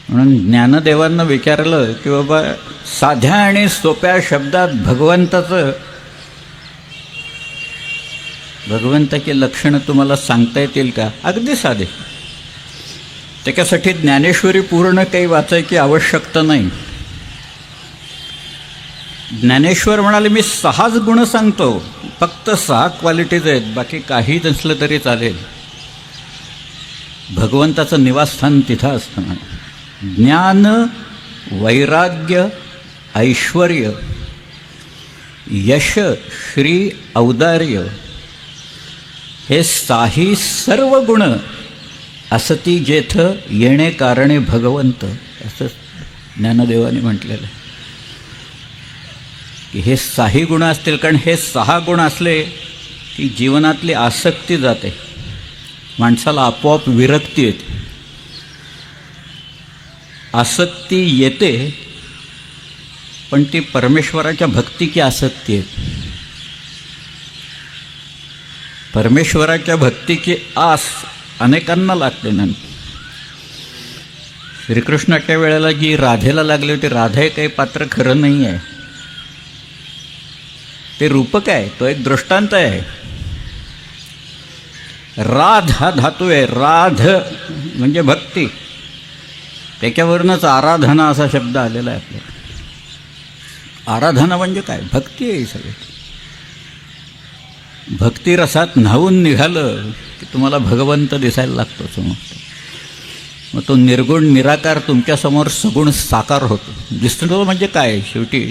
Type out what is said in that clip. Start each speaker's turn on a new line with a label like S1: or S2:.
S1: म्हणून ज्ञानदेवांना विचारलं की बाबा साध्या आणि सोप्या शब्दात भगवंताची लक्षणं तुम्हाला सांगता येतील का? अगदी साधे. त्याच्यासाठी ज्ञानेश्वरी पूर्ण काही वाचायची आवश्यकता नाही. ज्ञानेश्वर म्हणाले मी 6च गुण सांगतो, फक्त 6 क्वालिटीज आहेत, बाकी काही नसलं तरी चालेल. भगवंताचं निवासस्थान तिथं असतं. ज्ञान, वैराग्य, ऐश्वर्य, यश, श्री, औदार्य हे 6 सर्व गुण असती जेथं येणे कारणे भगवंत, असं ज्ञानदेवाने म्हटलेलं आहे. की हे 6 गुण असतील, कारण हे 6 गुण असले की जीवनातली आसक्ती जाते, माणसाला आपोआप विरक्ती येते. आसक्ती येते पण ती परमेश्वराच्या भक्तीची आसक्ती आहे. परमेश्वराच्या भक्तीची आस अनेकांना लागते ना. श्रीकृष्णाच्या वेळेला जी राधेला लागली होती, राधा हे काही पात्र खरं नाही आहे, ते रूपक आहे, तो एक दृष्टांत आहे. राध हा धातू आहे, राध म्हणजे भक्ती, त्याच्यावरूनच आराधना असा शब्द आलेला आहे आपल्याला. आराधना म्हणजे काय? भक्ती आहे सगळी. भक्तिरसात न्हावून निघालं की तुम्हाला भगवंत दिसायला लागतो समोर. मग तो निर्गुण निराकार तुमच्यासमोर सगुण साकार होतो. दिसतो म्हणजे काय? शेवटी